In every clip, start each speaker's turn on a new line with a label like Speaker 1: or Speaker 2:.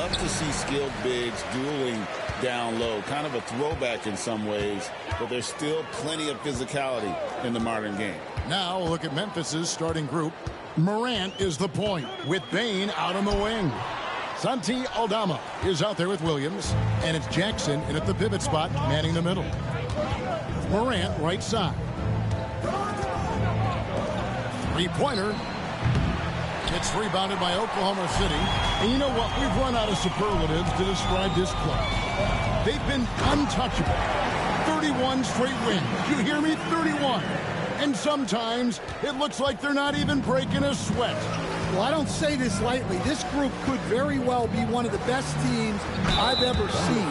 Speaker 1: love to see skilled bigs dueling down low. Kind of a throwback in some ways, but there's still plenty of physicality in the modern game.
Speaker 2: Now look at Memphis's starting group. Morant is the point with Bane out on the wing. Santi Aldama is out there with Williams, and it's Jackson in at the pivot spot, manning the middle. Morant right side. Three-pointer. It's rebounded by Oklahoma City. And you know what? We've run out of superlatives to describe this club. They've been untouchable. 31 straight wins. You hear me? 31. And sometimes it looks like they're not even breaking a sweat.
Speaker 3: Well, I don't say this lightly. This group could very well be one of the best teams I've ever seen.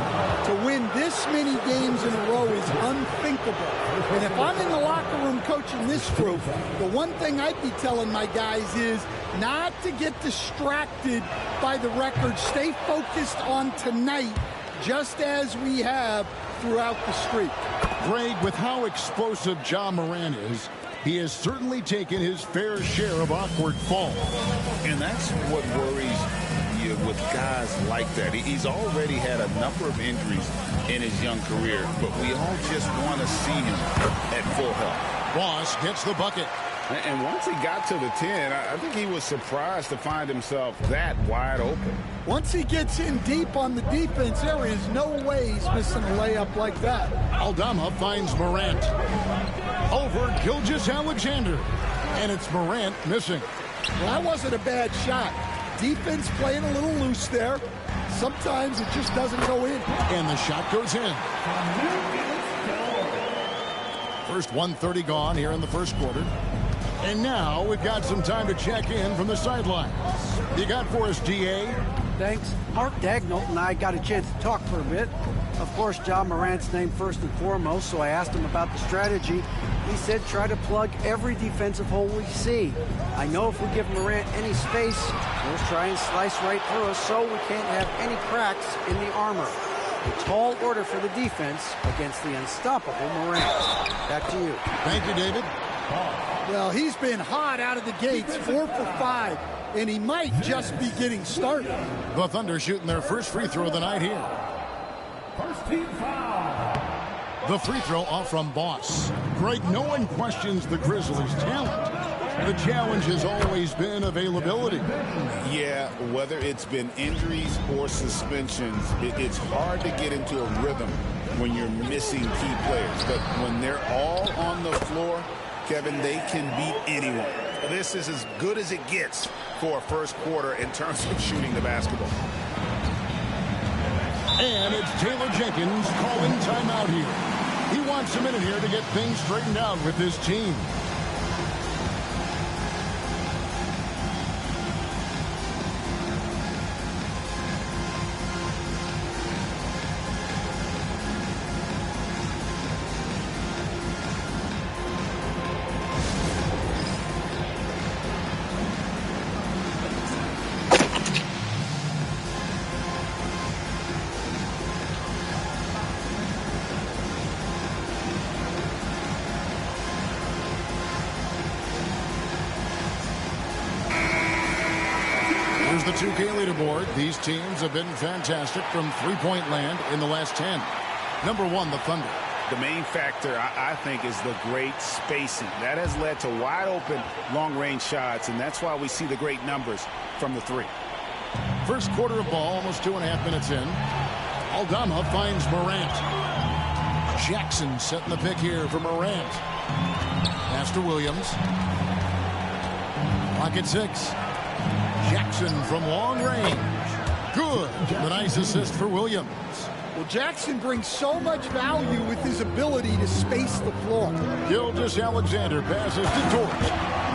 Speaker 3: To win this many games in a row is unthinkable. And if I'm in the locker room coaching this group, the one thing I'd be telling my guys is not to get distracted by the record. Stay focused on tonight, just as we have throughout the streak.
Speaker 2: Greg, with how explosive Ja Morant is, he has certainly taken his fair share of awkward falls.
Speaker 1: And that's what worries you with guys like that. He's already had a number of injuries in his young career, but we all just want to see him at full health.
Speaker 2: Boss gets the bucket.
Speaker 1: And once he got to the 10, I think he was surprised to find himself that wide open.
Speaker 3: Once he gets in deep on the defense, there is no way he's missing a layup like that.
Speaker 2: Aldama finds Morant. Over Gilgeous-Alexander. And it's Morant missing.
Speaker 3: Well, that wasn't a bad shot. Defense playing a little loose there. Sometimes it just doesn't go in.
Speaker 2: And the shot goes in. First 1:30 gone here in the first quarter. And now we've got some time to check in from the sidelines. You got for us, DA?
Speaker 4: Thanks. Mark Dagnall and I got a chance to talk for a bit. Of course, Ja Morant's name first and foremost, so I asked him about the strategy. He said try to plug every defensive hole we see. I know if we give Morant any space, he'll try and slice right through us, so we can't have any cracks in the armor. A tall order for the defense against the unstoppable Morant. Back to you.
Speaker 2: Thank you, David.
Speaker 3: Well, he's been hot out of the gates, 4 for 5, and he might just be getting started.
Speaker 2: The Thunder shooting their first free throw of the night here.
Speaker 5: First team foul.
Speaker 2: The free throw off from Boss. Greg, no one questions the Grizzlies' talent. The challenge has always been availability.
Speaker 1: Yeah, whether it's been injuries or suspensions, it's hard to get into a rhythm when you're missing key players. But when they're all on the floor, Kevin, they can beat anyone. This is as good as it gets for a first quarter in terms of shooting the basketball.
Speaker 2: And it's Taylor Jenkins calling timeout here. He wants a minute here to get things straightened out with his team. The 2K leaderboard. These teams have been fantastic from three-point land in the last 10. Number 1, the Thunder.
Speaker 1: The main factor, I think, is the great spacing. That has led to wide-open, long-range shots, and that's why we see the great numbers from the 3.
Speaker 2: First quarter of ball, almost 2.5 minutes in. Aldama finds Morant. Jackson setting the pick here for Morant. Pass to Williams. Clock at 6. Jackson from long range. Good. The nice assist for Williams.
Speaker 3: Well, Jackson brings so much value with his ability to space the floor.
Speaker 2: Gilgeous-Alexander passes to Torch.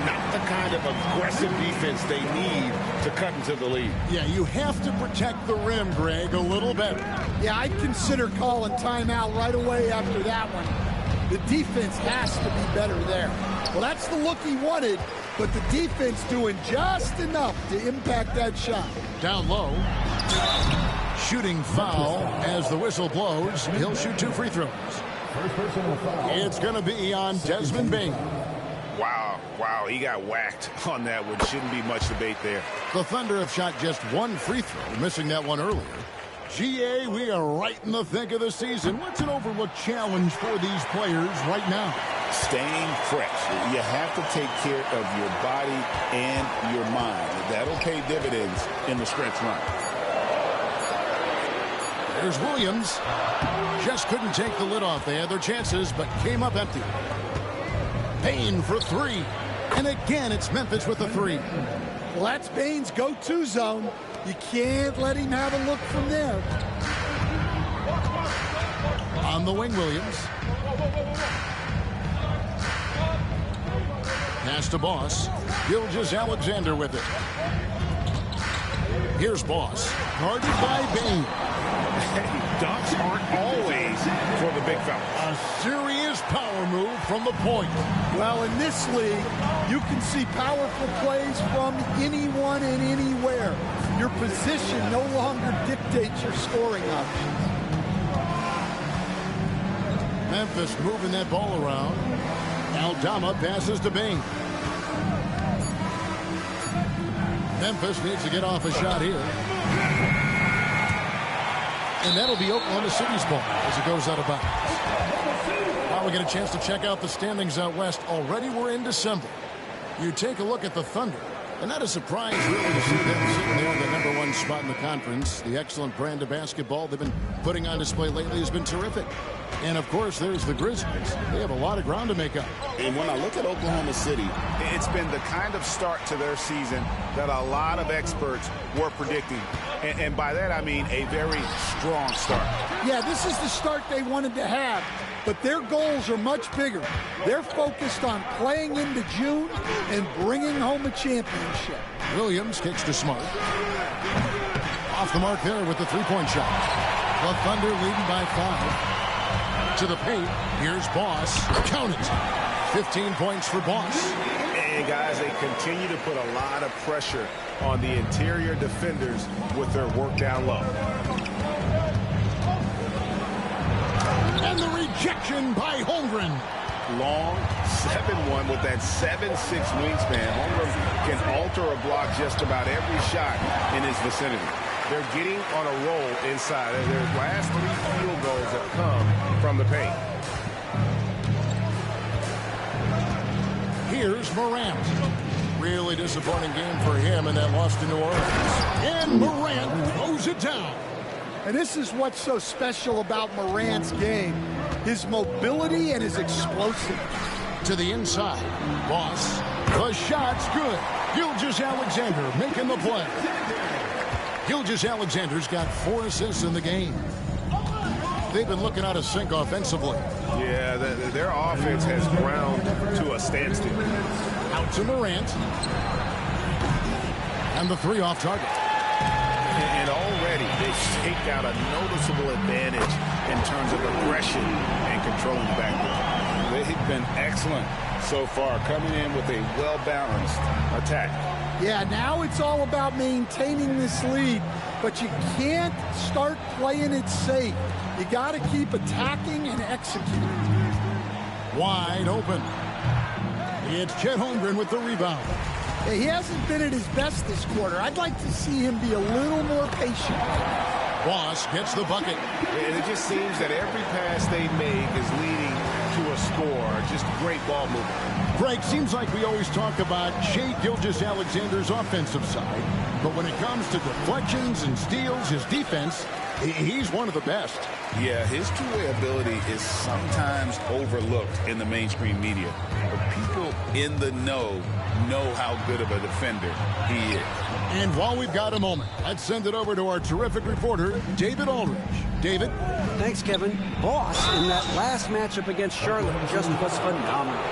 Speaker 1: Not the kind of aggressive defense they need to cut into the lead.
Speaker 2: Yeah, you have to protect the rim, Greg, a little better.
Speaker 3: Yeah, I'd consider calling timeout right away after that one. The defense has to be better there. Well, that's the look he wanted, but the defense doing just enough to impact that shot.
Speaker 2: Down low. Shooting foul as the whistle blows. He'll shoot 2 free throws. It's going to be on Desmond Bane.
Speaker 1: Wow, he got whacked on that one. Shouldn't be much debate there.
Speaker 2: The Thunder have shot just one free throw, missing that one earlier. GA, we are right in the thick of the season. What's an overlooked challenge for these players right now?
Speaker 1: Staying fresh. You have to take care of your body and your mind. That'll pay dividends in the stretch run.
Speaker 2: There's Williams. Just couldn't take the lid off. They had their chances, but came up empty. Payne for three. And again, it's Memphis with the three.
Speaker 3: Well, that's Bane's go-to zone. You can't let him have a look from there.
Speaker 2: On the wing, Williams. Pass to Boss. Gilgeous-Alexander with it. Here's Boss. Guarded by Bane.
Speaker 1: Dunks aren't always for the big fella.
Speaker 2: A serious power move from the point.
Speaker 3: Well, in this league, you can see powerful plays from anyone and anywhere. Your position no longer dictates your scoring options.
Speaker 2: Memphis moving that ball around. Aldama passes to Bane. Memphis needs to get off a shot here. And that'll be Oklahoma City's ball as it goes out of bounds. Now we get a chance to check out the standings out west. Already we're in December. You take a look at the Thunder. And not a surprise, really, to see them sitting there in the #1 spot in the conference. The excellent brand of basketball they've been putting on display lately has been terrific. And, of course, there's the Grizzlies. They have a lot of ground to make up.
Speaker 1: And when I look at Oklahoma City, it's been the kind of start to their season that a lot of experts were predicting. And by that, I mean a very strong start.
Speaker 3: Yeah, this is the start they wanted to have, but their goals are much bigger. They're focused on playing into June and bringing home a championship.
Speaker 2: Williams kicks to Smart. Off the mark there with the three-point shot. The Thunder leading by 5. To the paint, here's Boss. Count it. 15 points for Boss.
Speaker 1: And guys, they continue to put a lot of pressure on the interior defenders with their work down low.
Speaker 2: And the rejection by Holmgren.
Speaker 1: Long 7-1 with that 7'6" wingspan. Holmgren can alter a block just about every shot in his vicinity. They're getting on a roll inside. Their last 3 field goals have come from the paint.
Speaker 2: Here's Morant. Really disappointing game for him in that loss to New Orleans. And Morant throws it down.
Speaker 3: And this is what's so special about Morant's game. His mobility and his explosiveness.
Speaker 2: To the inside. Boss. The shot's good. Gilgeous-Alexander making the play. Gilgeous-Alexander's got 4 assists in the game. They've been looking out of sync offensively.
Speaker 1: Yeah, their offense has ground to a standstill.
Speaker 2: Out to Morant. And the 3 off target.
Speaker 1: And already they've staked out a noticeable advantage in terms of aggression and controlling the backcourt. They've been excellent so far, coming in with a well-balanced attack.
Speaker 3: Yeah, now it's all about maintaining this lead, but you can't start playing it safe. You got to keep attacking and executing.
Speaker 2: Wide open. It's Chet Holmgren with the rebound.
Speaker 3: Yeah, he hasn't been at his best this quarter. I'd like to see him be a little more patient.
Speaker 2: Boss gets the bucket.
Speaker 1: And it just seems that every pass they make is leading to a score. Just great ball movement.
Speaker 2: Greg, seems like we always talk about Shai Gilgeous-Alexander's offensive side, but when it comes to deflections and steals, his defense, he's one of the best.
Speaker 1: Yeah, his two-way ability is sometimes overlooked in the mainstream media. But people in the know how good of a defender he is.
Speaker 2: And while we've got a moment, let's send it over to our terrific reporter, David Aldridge. David?
Speaker 4: Thanks, Kevin. Boss in that last matchup against Charlotte just was phenomenal.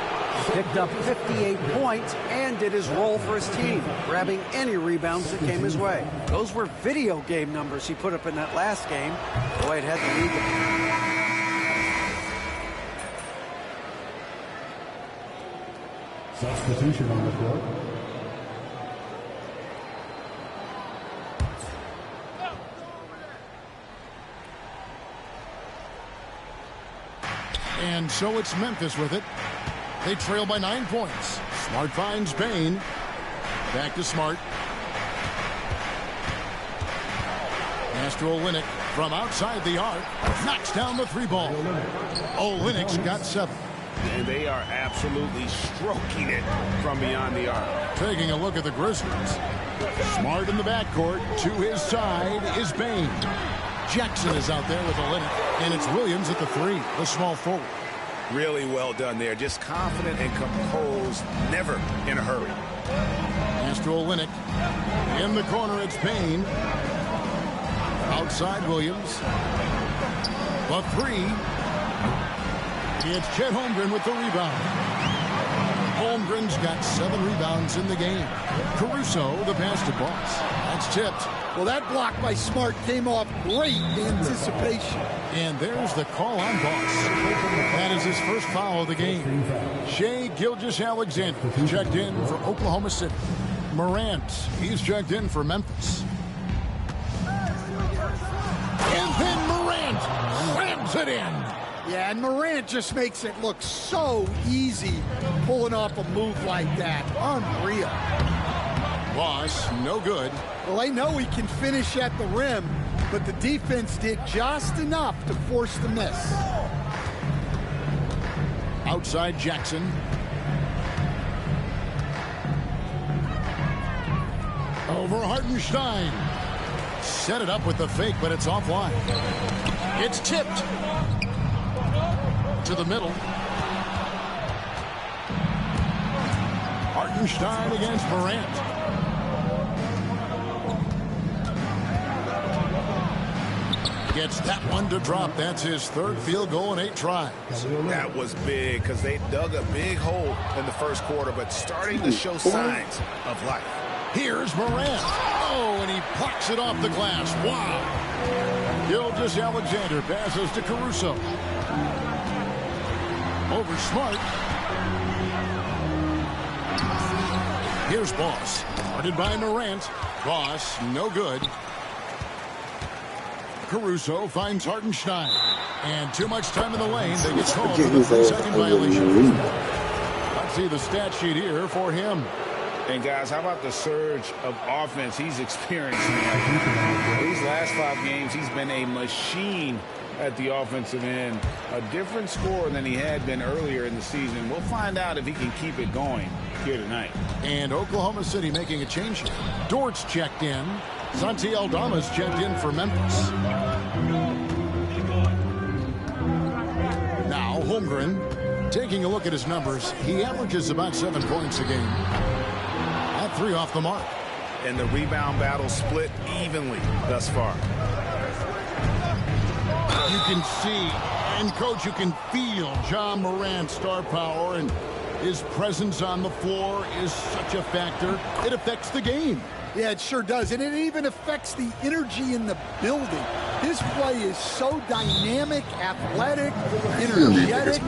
Speaker 4: He picked up 58 points and did his role for his team, grabbing any rebounds that came his way. Those were video game numbers he put up in that last game. Boy, it had to lead them.
Speaker 5: Substitution on the court.
Speaker 2: And so it's Memphis with it. They trail by 9 points. Smart finds Bain. Back to Smart. Pass to Olynyk from outside the arc. Knocks down the 3-ball. Olynyk's got 7.
Speaker 1: And they are absolutely stroking it from beyond the arc.
Speaker 2: Taking a look at the Grizzlies. Smart in the backcourt. To his side is Bain. Jackson is out there with Olynyk. And it's Williams at the 3, the small forward.
Speaker 1: Really well done there. Just confident and composed. Never in a hurry.
Speaker 2: Pass to Olynyk. In the corner, it's Bain. Outside Williams. The 3. It's Chet Holmgren with the rebound. Holmgren's got 7 rebounds in the game. Caruso, the pass to Boss. That's tipped.
Speaker 3: Well, that block by Smart came off great anticipation.
Speaker 2: And there's the call on Boss. That is his first foul of the game. Shai Gilgeous-Alexander checked in for Oklahoma City. Morant, he's checked in for Memphis. And then Morant slams it in.
Speaker 3: Yeah, and Morant just makes it look so easy pulling off a move like that. Unreal.
Speaker 2: Boss, no good.
Speaker 3: Well, they know he can finish at the rim, but the defense did just enough to force the miss.
Speaker 2: Outside Jackson. Over Hartenstein. Set it up with the fake, but it's offline. It's tipped. To the middle. Hartenstein against Morant. Gets that one to drop. That's his 3rd field goal in 8 tries.
Speaker 1: That was big because they dug a big hole in the first quarter, but starting to show signs of life.
Speaker 2: Here's Morant. Oh, and he plucks it off the glass. Wow. Gilgeous-Alexander passes to Caruso. Over Smart. Here's Boss. Guarded by Morant. Boss, no good. Caruso finds Hartenstein. And too much time in the lane. They get called for the 3-second violation. Let's see the stat sheet here for him.
Speaker 1: And guys, how about the surge of offense he's experiencing? These last 5 games, he's been a machine at the offensive end. A different score than he had been earlier in the season. We'll find out if he can keep it going here tonight.
Speaker 2: And Oklahoma City making a change here. Dort's checked in. Santi Aldama's checked in for Memphis. Now Holmgren, taking a look at his numbers, he averages about 7 points a game. At 3 off the mark.
Speaker 1: And the rebound battle split evenly thus far.
Speaker 2: You can see, and Coach, you can feel John Morant's star power, and his presence on the floor is such a factor. It affects the game.
Speaker 3: Yeah, it sure does. And it even affects the energy in the building. His play is so dynamic, athletic, energetic.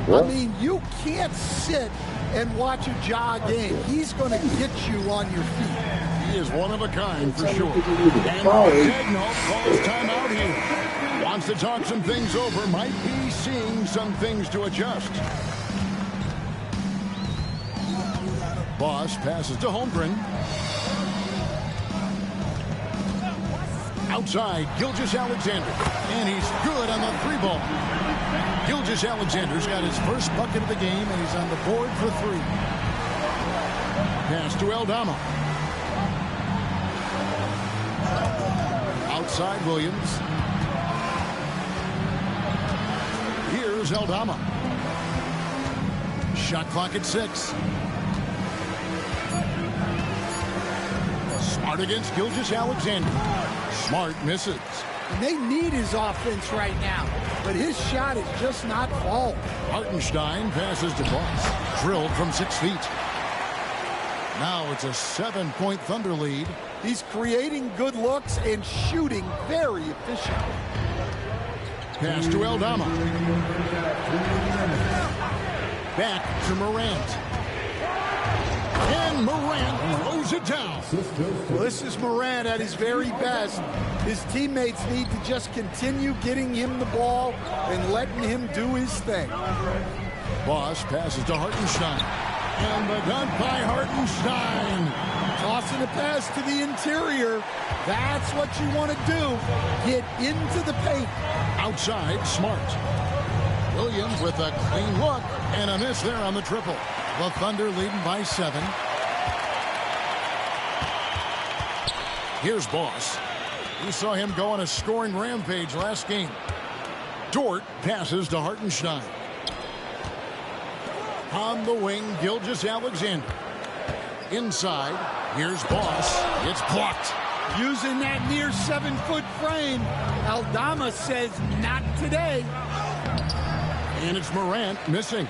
Speaker 3: I mean, you can't sit and watch a Ja game. He's going to get you on your feet.
Speaker 2: He is one of a kind for sure. And Dagnall calls timeout here. Wants to talk some things over. Might be seeing some things to adjust. Boss passes to Holmgren. Outside, Gilgeous-Alexander. And he's good on the 3-ball. Gilgeous-Alexander's got his first bucket of the game, and he's on the board for 3. Pass to Aldama. Outside Williams. Here's Aldama. Shot clock at 6. Smart against Gilgeous-Alexander. Smart misses.
Speaker 3: And they need his offense right now, but his shot is just not falling.
Speaker 2: Hartenstein passes to Boss. Drilled from 6 feet. Now it's a 7-point Thunder lead.
Speaker 3: He's creating good looks and shooting very efficiently.
Speaker 2: Pass to Aldama. Back to Morant. And Morant throws it down.
Speaker 3: Well, this is Morant at his very best. His teammates need to just continue getting him the ball and letting him do his thing.
Speaker 2: Boss passes to Hartenstein. And the dunk by Hartenstein.
Speaker 3: Tossing a pass to the interior. That's what you want to do. Get into the paint.
Speaker 2: Outside, Smart. Williams with a clean look and a miss there on the triple. The Thunder leading by 7. Here's Boss. We saw him go on a scoring rampage last game. Dort passes to Hartenstein. On the wing, Gilgeous-Alexander. Inside, here's Boss. It's blocked.
Speaker 3: Using that near 7-foot frame. Aldama says not today.
Speaker 2: And it's Morant missing.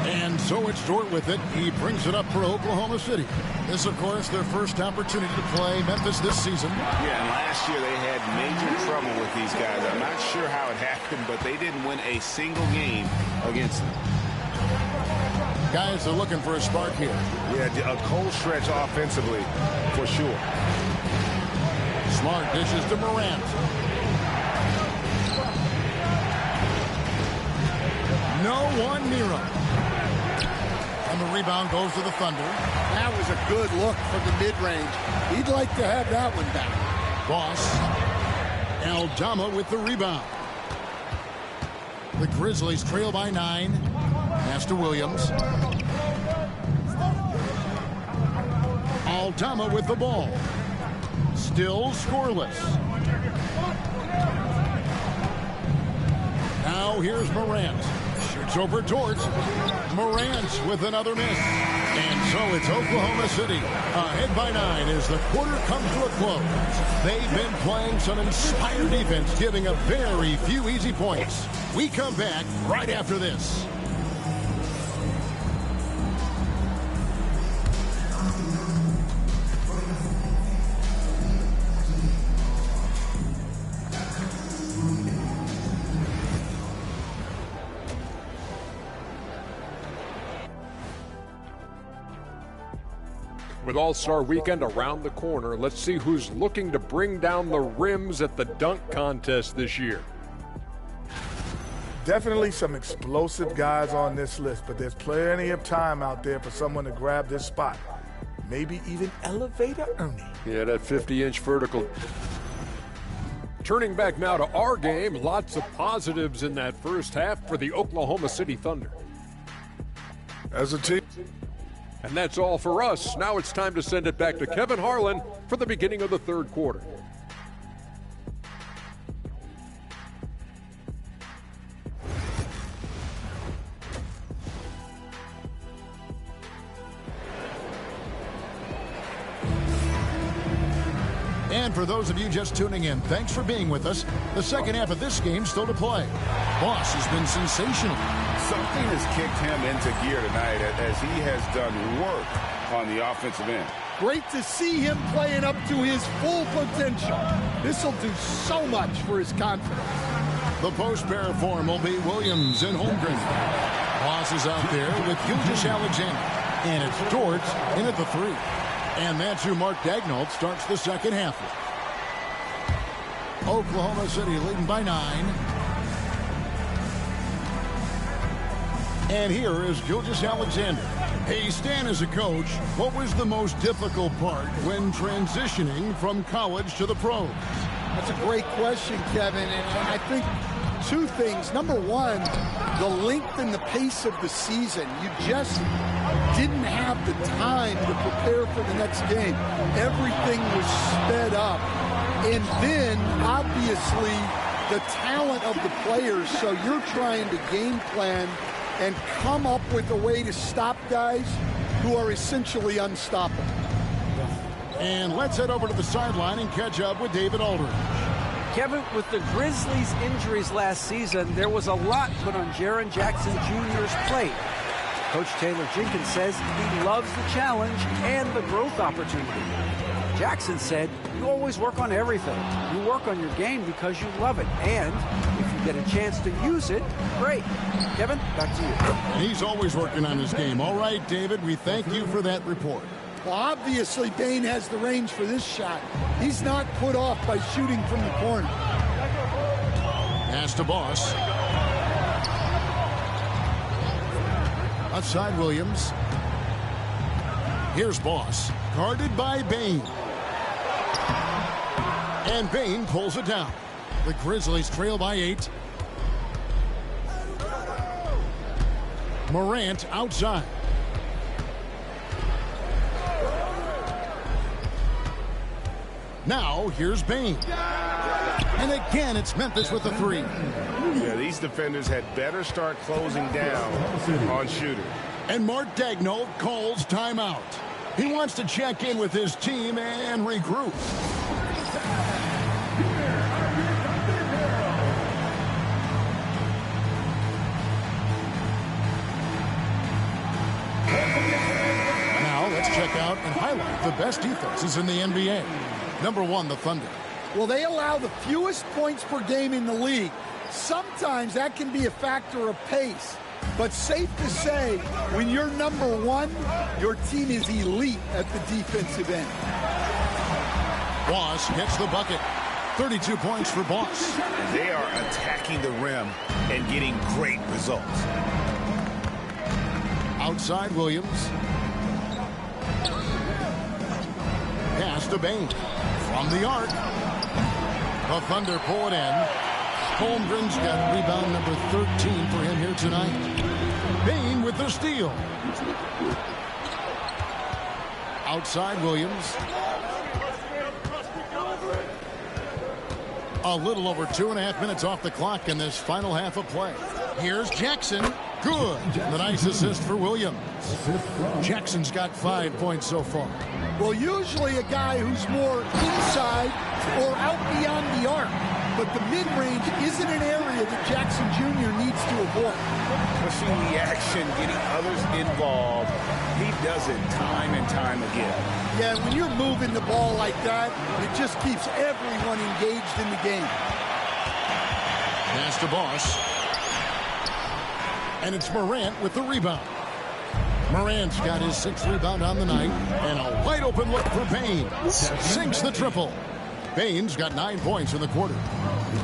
Speaker 2: And so it's Dort with it. He brings it up for Oklahoma City. This, of course, their first opportunity to play Memphis this season.
Speaker 1: Yeah, and last year they had major trouble with these guys. I'm not sure how it happened, but they didn't win a single game against them.
Speaker 2: Guys are looking for a spark here.
Speaker 1: Yeah, a cold stretch offensively, for sure.
Speaker 2: Smart dishes to Morant. No one near him. And the rebound goes to the Thunder.
Speaker 3: That was a good look from the mid-range. He'd like to have that one back.
Speaker 2: Boss. Aldama with the rebound. The Grizzlies trail by 9. Pass to Williams. Aldama with the ball. Still scoreless. Now here's Morant. Shoots over Dort. Morant with another miss. And so it's Oklahoma City ahead by 9 as the quarter comes to a close. They've been playing some inspired defense, giving up very few easy points. We come back right after this.
Speaker 6: With All-Star Weekend around the corner, let's see who's looking to bring down the rims at the dunk contest this year.
Speaker 7: Definitely some explosive guys on this list, but there's plenty of time out there for someone to grab this spot. Maybe even Elevator Ernie.
Speaker 6: Yeah, that 50-inch vertical. Turning back now to our game, lots of positives in that first half for the Oklahoma City Thunder.
Speaker 7: As a team.
Speaker 6: And that's all for us. Now it's time to send it back to Kevin Harlan for the beginning of the third quarter.
Speaker 2: And for those of you just tuning in, thanks for being with us. The second half of this game still to play. Boss has been sensational.
Speaker 1: Something has kicked him into gear tonight as he has done work on the offensive end.
Speaker 3: Great to see him playing up to his full potential. This will do so much for his confidence.
Speaker 2: The post pair form will be Williams and Holmgren. Boss is out there with Gilgeous-Alexander. And it's Dort in at the 3. And that's who Mark Daigneault starts the second half with. Oklahoma City leading by 9. And here is Gilgeous-Alexander. Hey, Stan, as a coach, what was the most difficult part when transitioning from college to the pros?
Speaker 3: That's a great question, Kevin. And I think two things. Number one, the length and the pace of the season. You just didn't have the time to prepare for the next game. Everything was sped up. And then, obviously, the talent of the players. So you're trying to game plan and come up with a way to stop guys who are essentially unstoppable.
Speaker 2: And let's head over to the sideline and catch up with David Aldridge.
Speaker 4: Kevin, with the Grizzlies' injuries last season, there was a lot put on Jaren Jackson Jr.'s plate. Coach Taylor Jenkins says he loves the challenge and the growth opportunity. Jackson said, you always work on everything. You work on your game because you love it. And if you get a chance to use it, great. Kevin, back to you.
Speaker 2: And he's always working on his game. All right, David, we thank you for that report.
Speaker 3: Well, obviously, Bane has the range for this shot. He's not put off by shooting from the corner.
Speaker 2: Pass to Boss. Left side, Williams. Here's Boss, guarded by Bane. And Bane pulls it down. The Grizzlies trail by 8. Morant outside. Now, here's Bane. And again, it's Memphis with the 3.
Speaker 1: Yeah, these defenders had better start closing down on shooters.
Speaker 2: And Mark Daigneault calls timeout. He wants to check in with his team and regroup. Now let's check out and highlight the best defenses in the NBA. Number 1, the Thunder.
Speaker 3: Well, they allow the fewest points per game in the league. Sometimes that can be a factor of pace. But safe to say, when you're number 1, your team is elite at the defensive end.
Speaker 2: Boss hits the bucket. 32 points for Boss.
Speaker 1: They are attacking the rim and getting great results.
Speaker 2: Outside, Williams. Pass to Bane. From the arc. The Thunder pull it in. Holmgren's got rebound number 13 for him here tonight. Bane with the steal. Outside, Williams. A little over 2.5 minutes off the clock in this final half of play. Here's Jackson. Good. The nice assist for Williams. Jackson's got 5 points so far.
Speaker 3: Well, usually a guy who's more inside or out beyond the arc. But the mid-range isn't an area that Jackson Jr. needs to avoid.
Speaker 1: Pushing the action, getting others involved. He does it time and time again.
Speaker 3: Yeah, when you're moving the ball like that, it just keeps everyone engaged in the game.
Speaker 2: Pass to Boss. And it's Morant with the rebound. Morant's got his 6th rebound on the night. And a wide open look for Bane. Sinks the triple. Bane's got 9 points in the quarter.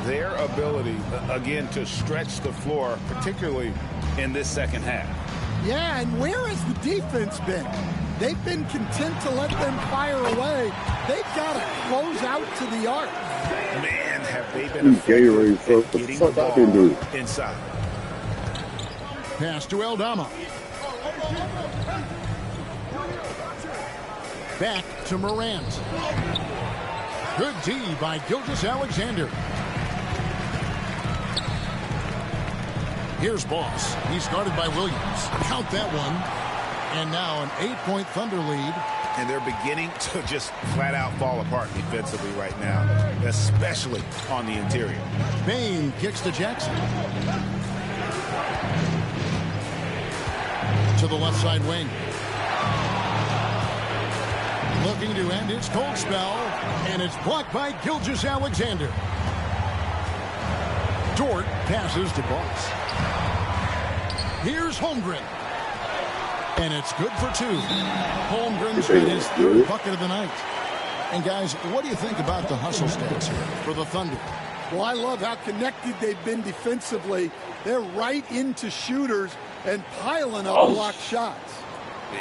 Speaker 1: Their ability, again, to stretch the floor, particularly in this second half.
Speaker 3: Yeah, and where has the defense been? They've been content to let them fire away. They've got to close out to the arc.
Speaker 1: Man, have they been effective at getting the ball inside.
Speaker 2: Pass to Aldama. Back to Morant. Good D by Gilgeous-Alexander. Here's Boss. He's guarded by Williams. Count that one. And now an 8-point Thunder lead.
Speaker 1: And they're beginning to just flat out fall apart defensively right now, especially on the interior.
Speaker 2: Bane kicks to Jackson. To the left side wing. Looking to end its cold spell, and it's blocked by Gilgeous-Alexander. Dort passes to Boss. Here's Holmgren. And it's good for 2. Holmgren's got his 3rd bucket of the night. And guys, what do you think about the hustle stats here for the Thunder?
Speaker 3: Well, I love how connected they've been defensively. They're right into shooters and piling up blocked shots.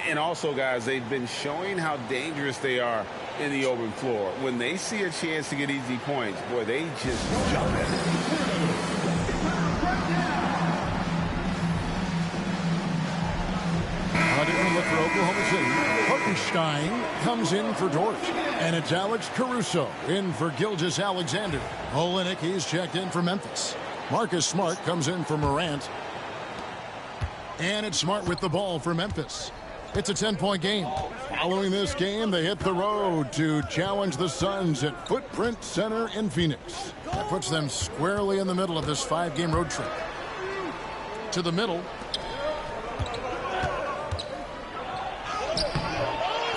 Speaker 1: And also, guys, they've been showing how dangerous they are in the open floor. When they see a chance to get easy points, boy, they just jump at it.
Speaker 2: A different look for Oklahoma City. Hartenstein comes in for Dort. And it's Alex Caruso in for Gilgeous-Alexander. Olynyk, he's checked in for Memphis. Marcus Smart comes in for Morant. And it's Smart with the ball for Memphis. It's a 10-point game. Following this game, they hit the road to challenge the Suns at Footprint Center in Phoenix. That puts them squarely in the middle of this 5-game road trip. To the middle.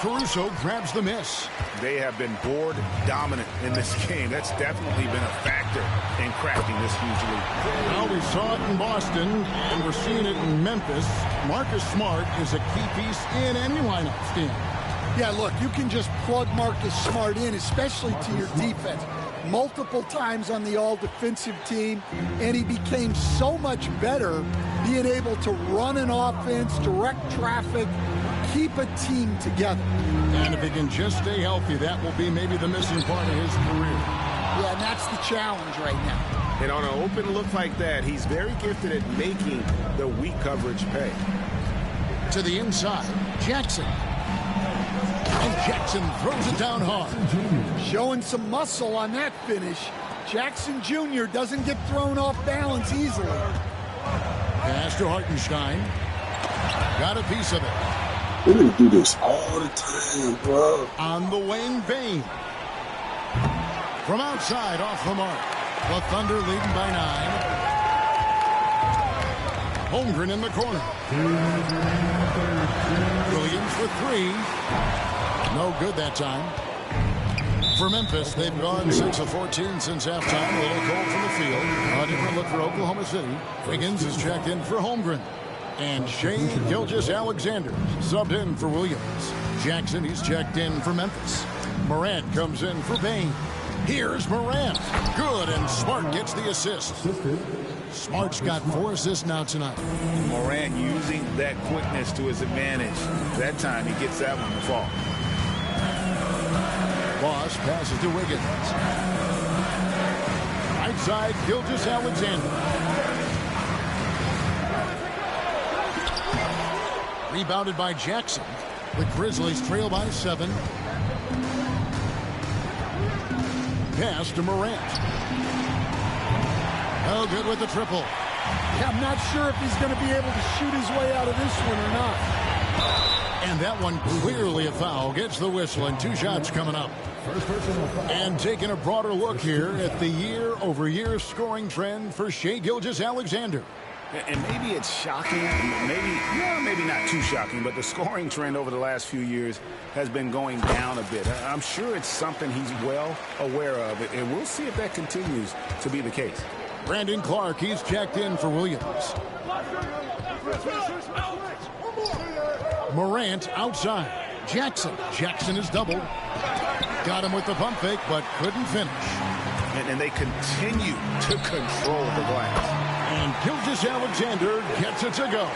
Speaker 2: Caruso grabs the miss.
Speaker 1: They have been board dominant in this game. That's definitely been a factor in cracking this huge lead.
Speaker 2: Well, we saw it in Boston, and we're seeing it in Memphis. Marcus Smart is a key piece in any lineup, Stan.
Speaker 3: Yeah, look, you can just plug Marcus Smart in, especially to your defense, multiple times on the all-defensive team, and he became so much better being able to run an offense, direct traffic, keep a team together.
Speaker 2: And if he can just stay healthy, that will be maybe the missing part of his career.
Speaker 3: Yeah, and that's the challenge right now.
Speaker 8: And on an open look like that, he's very gifted at making the weak coverage pay.
Speaker 2: To the inside, Jackson. And Jackson throws it down hard.
Speaker 3: Showing some muscle on that finish. Jackson Jr. doesn't get thrown off balance easily.
Speaker 2: Pass to Hartenstein. Got a piece of it.
Speaker 9: We're going to do this all the time, bro.
Speaker 2: On the wing, Bane. From outside, off the mark. The Thunder leading by 9. Holmgren in the corner. Williams for 3. No good that time. For Memphis, they've gone 6 of 14 since halftime. A little cold from the field. A different look for Oklahoma City. Wiggins is checked in for Holmgren. And Shai Gilgeous-Alexander subbed in for Williams. Jackson, he's checked in for Memphis. Morant comes in for Bane. Here's Morant. Good, and Smart gets the assist. Smart's got 4 assists now tonight.
Speaker 1: Morant using that quickness to his advantage. That time he gets that one to fall.
Speaker 2: Boss passes to Wiggins. Right side, Gilgeous-Alexander. Rebounded by Jackson. The Grizzlies trail by 7. Pass to Morant. No good with the triple.
Speaker 3: Yeah, I'm not sure if he's going to be able to shoot his way out of this one or not.
Speaker 2: And that one clearly a foul. Gets the whistle, and 2 shots coming up. And taking a broader look here at the year-over-year scoring trend for Shai Gilgeous-Alexander.
Speaker 1: And maybe it's shocking, maybe not too shocking, but the scoring trend over the last few years has been going down a bit. I'm sure it's something he's well aware of, and we'll see if that continues to be the case.
Speaker 2: Brandon Clark, he's checked in for Williams. Morant outside. Jackson is doubled. Got him with the pump fake, but couldn't finish.
Speaker 1: And they continue to control the glass.
Speaker 2: And Gilgeous-Alexander gets it to go.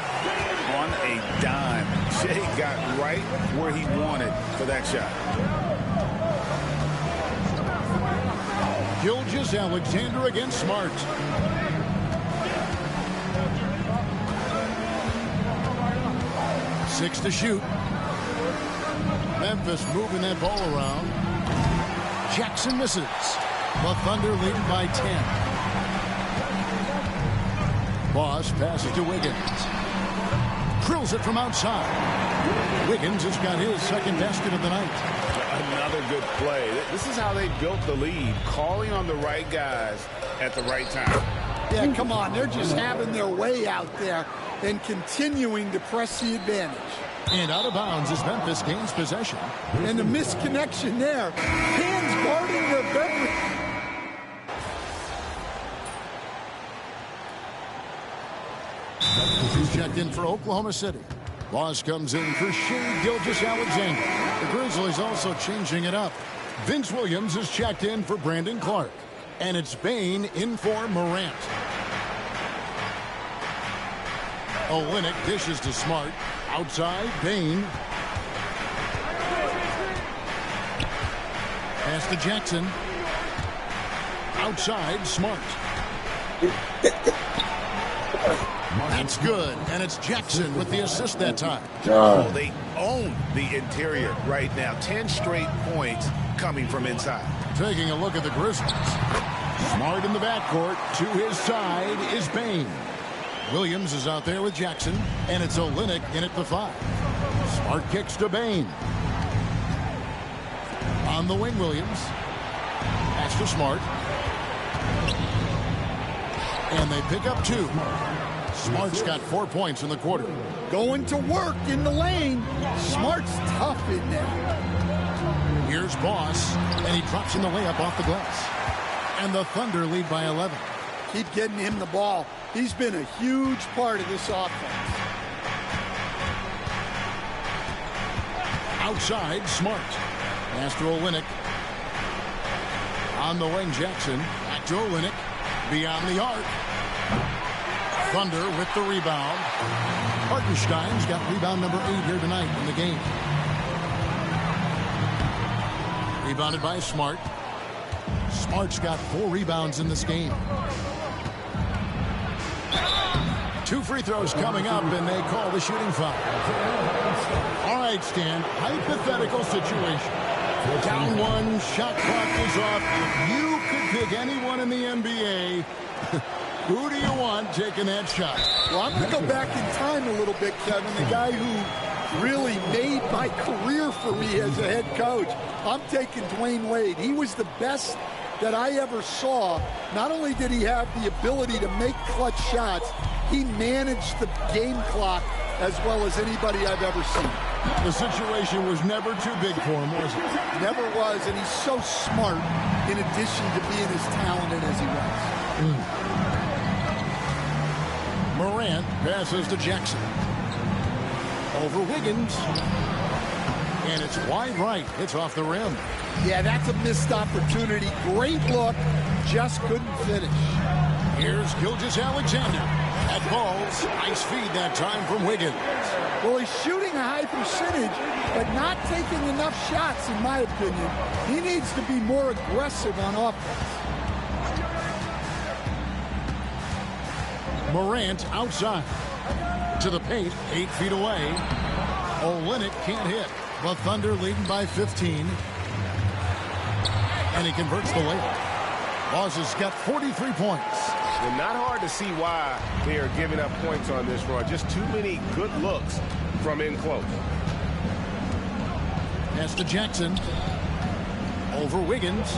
Speaker 1: On a dime. Shai got right where he wanted for that shot.
Speaker 2: Gilgeous-Alexander against Smart. Six to shoot. Memphis moving that ball around. Jackson misses. The Thunder leading by 10. Boss passes to Wiggins. Drills it from outside. Wiggins has got his second basket of the night.
Speaker 1: Another good play. This is how they built the lead, calling on the right guys at the right time.
Speaker 3: Yeah, come on. They're just having their way out there and continuing to press the advantage.
Speaker 2: And out of bounds as Memphis gains possession.
Speaker 3: And the misconnection there. Hands guarding their beverage.
Speaker 2: He's checked in for Oklahoma City. Boss comes in for Shai Gilgeous-Alexander. The Grizzlies also changing it up. Vince Williams is checked in for Brandon Clark. And it's Bane in for Morant. Olynyk dishes to Smart. Outside, Bane. Pass to Jackson. Outside, Smart. That's good, and it's Jackson with the assist that time.
Speaker 1: Oh, they own the interior right now. 10 straight points coming from inside.
Speaker 2: Taking a look at the Grizzlies. Smart in the backcourt. To his side is Bane. Williams is out there with Jackson, and it's Olynyk in at the 5. Smart kicks to Bane. On the wing, Williams. Pass to Smart. And they pick up 2. Smart's got 4 points in the quarter.
Speaker 3: Going to work in the lane. Smart's tough in there.
Speaker 2: Here's Boss, and he drops in the layup off the glass. And the Thunder lead by 11.
Speaker 3: Keep getting him the ball. He's been a huge part of this offense.
Speaker 2: Outside, Smart. Pass to Olynyk. On the wing, Jackson. Back to Olynyk. Beyond the arc. Thunder with the rebound. Hartenstein's got rebound number 8 here tonight in the game. Rebounded by Smart. Smart's got 4 rebounds in this game. 2 free throws coming up, and they call the shooting foul. All right, Stan, hypothetical situation. Down 1, shot clock is off. If you could pick anyone in the NBA, who do you want taking that shot?
Speaker 3: Well, I'm going to go back in time a little bit, Kevin. The guy who really made my career for me as a head coach. I'm taking Dwayne Wade. He was the best that I ever saw. Not only did he have the ability to make clutch shots, he managed the game clock as well as anybody I've ever seen.
Speaker 2: The situation was never too big for him, was it?
Speaker 3: Never was, and he's so smart in addition to being as talented as he was.
Speaker 2: Morant passes to Jackson. Over Wiggins. And it's wide right. It's off the rim.
Speaker 3: Yeah, that's a missed opportunity. Great look, just couldn't finish.
Speaker 2: Here's Gilgeous-Alexander. That ball's nice feed that time from Wiggins.
Speaker 3: Well, he's shooting a high percentage, but not taking enough shots, in my opinion. He needs to be more aggressive on offense.
Speaker 2: Morant outside. To the paint, 8 feet away. Olynyk can't hit. The Thunder leading by 15. And he converts the layup. Boss has got 43 points.
Speaker 8: Well, not hard to see why they are giving up points on this run. Just too many good looks from in close.
Speaker 2: Pass to Jackson. Over Wiggins.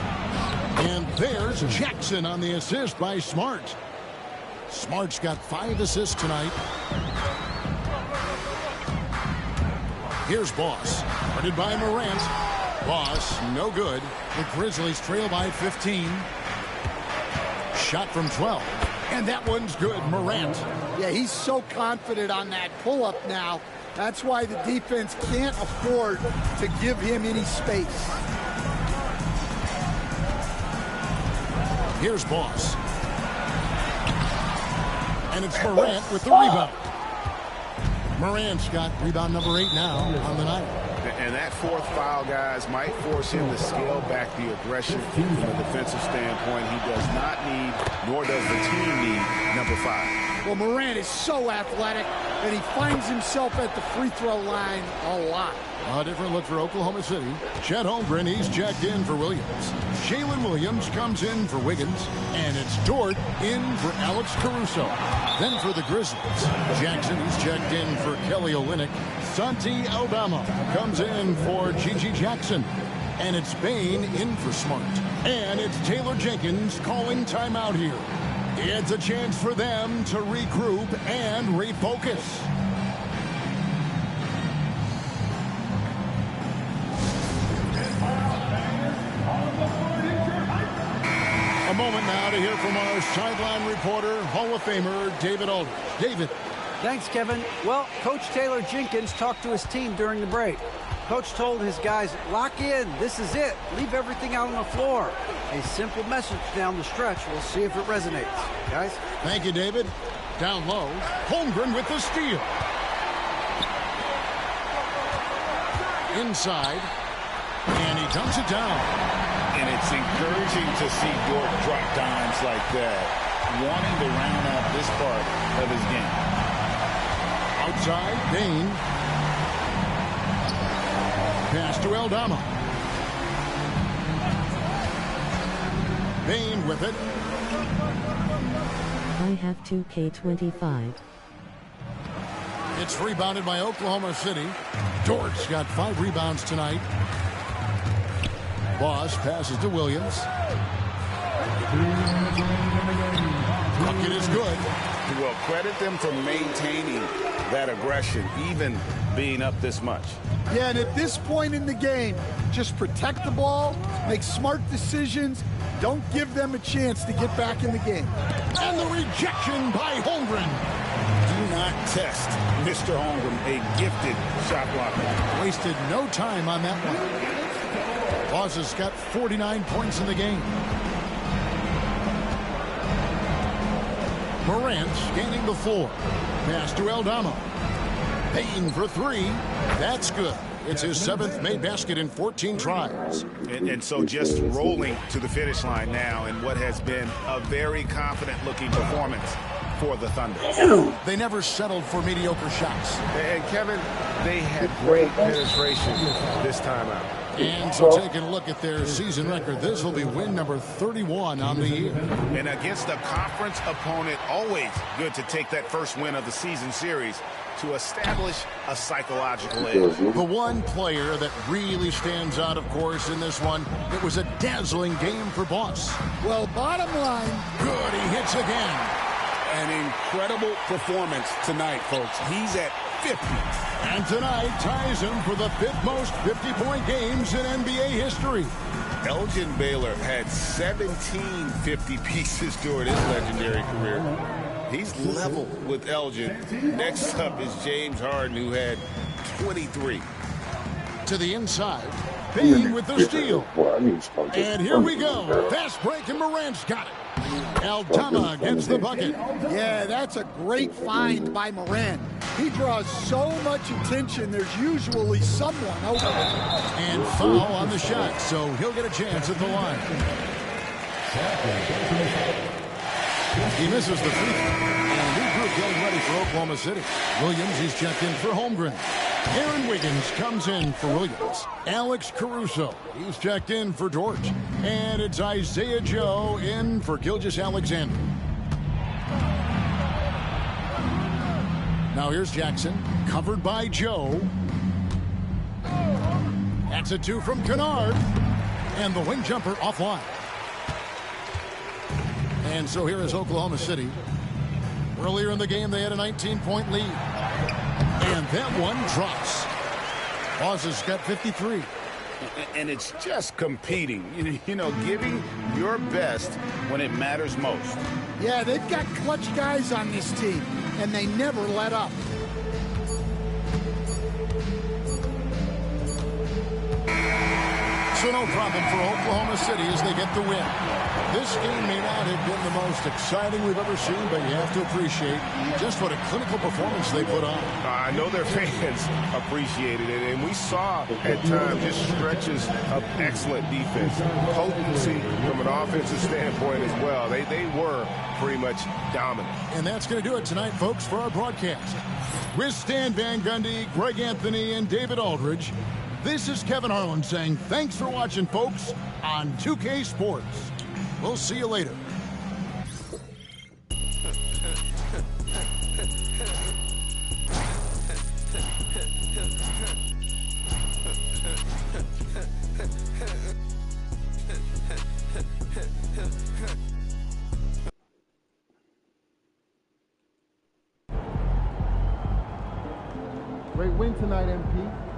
Speaker 2: And there's Jackson on the assist by Smart. Smart's got 5 assists tonight. Here's Boss. Guarded by Morant. Boss, no good. The Grizzlies trail by 15. Shot from 12. And that one's good. Morant.
Speaker 3: Yeah, he's so confident on that pull-up now. That's why the defense can't afford to give him any space.
Speaker 2: Here's Boss. And it's Morant with the rebound. Morant's got rebound number 8 now on the night.
Speaker 8: And that 4th foul, guys, might force him to scale back the aggression from a defensive standpoint. He does not need, nor does the team need, number 5.
Speaker 3: Well, Morant is so athletic, and he finds himself at the free throw line a lot.
Speaker 2: A different look for Oklahoma City. Chet Holmgren, he's checked in for Williams. Jalen Williams comes in for Wiggins. And it's Dort in for Alex Caruso. Then for the Grizzlies, Jackson, he's checked in for Kelly Olynyk. Santi Aldama comes in for Gigi Jackson. And it's Bane in for Smart. And it's Taylor Jenkins calling timeout here. It's a chance for them to regroup and refocus. A moment now to hear from our sideline reporter, Hall of Famer David Aldridge. David.
Speaker 4: Thanks, Kevin. Well, Coach Taylor Jenkins talked to his team during the break. Coach told his guys, lock in, this is it. Leave everything out on the floor. A simple message down the stretch. We'll see if it resonates. Guys?
Speaker 2: Thank you, David. Down low, Holmgren with the steal. Inside, and he dumps it down.
Speaker 1: And it's encouraging to see Dort drop dimes like that, wanting to round out this part of his game.
Speaker 2: Outside, Bane. Pass to Aldama. Bane with it.
Speaker 10: I have 2K25.
Speaker 2: It's rebounded by Oklahoma City. Dort's got 5 rebounds tonight. Boss passes to Williams. Bucket is good.
Speaker 1: Well, credit them for maintaining that aggression, even being up this much.
Speaker 3: Yeah, and at this point in the game, just protect the ball, make smart decisions, don't give them a chance to get back in the game.
Speaker 2: And the rejection by Holmgren.
Speaker 1: not test Mr. Holmgren, a gifted shot blocker.
Speaker 2: Wasted no time on that one. Boss has got 49 points in the game. Morant scanning the floor. Pass to Aldama. Payne for three. That's good. It's his 7th made basket in 14 tries.
Speaker 8: And so just rolling to the finish line now in what has been a very confident-looking performance for the Thunder.
Speaker 2: They never settled for mediocre shots.
Speaker 8: And, Kevin, they had great penetration this time out.
Speaker 2: And so taking a look at their season record, this will be win number 31 on the year.
Speaker 8: And against a conference opponent, always good to take that first win of the season series to establish a psychological edge.
Speaker 2: The one player that really stands out, of course, in this one, it was a dazzling game for Boss.
Speaker 3: Well, bottom line,
Speaker 2: good, he hits again.
Speaker 1: An incredible performance tonight, folks. He's at 50.
Speaker 2: And tonight ties him for the 5th most 50-point games in NBA history.
Speaker 8: Elgin Baylor had 17 50 pieces during his legendary career. He's level with Elgin. Next up is James Harden, who had 23.
Speaker 2: To the inside. Payne with the steal. And here we go. Fast break, and Morant's got it. Aldama gets the bucket.
Speaker 3: Yeah, that's a great find by Morant. He draws so much attention, there's usually someone open.
Speaker 2: And foul on the shot, so he'll get a chance at the line. He misses the free throw. And new group getting ready for Oklahoma City. Williams, he's checked in for Holmgren. Aaron Wiggins comes in for Williams. Alex Caruso, he's checked in for Dort. And it's Isaiah Joe in for Gilgeous-Alexander. Now here's Jackson, covered by Joe. That's a 2 from Kennard. And the wing jumper offline. And so here is Oklahoma City. Earlier in the game, they had a 19-point lead. And that one drops. Boss has got 53.
Speaker 8: And it's just competing, you know, giving your best when it matters most.
Speaker 3: Yeah, they've got clutch guys on this team, and they never let up.
Speaker 2: So no problem for Oklahoma City as they get the win. This game may not have been the most exciting we've ever seen, but you have to appreciate just what a clinical performance they put on.
Speaker 8: I know their fans appreciated it, and we saw at times just stretches of excellent defense, potency from an offensive standpoint as well. They were pretty much dominant.
Speaker 2: And that's going to do it tonight, folks, for our broadcast. With Stan Van Gundy, Greg Anthony, and David Aldridge, this is Kevin Harlan saying thanks for watching, folks, on 2K Sports. We'll see you later.
Speaker 3: Great win tonight, MP.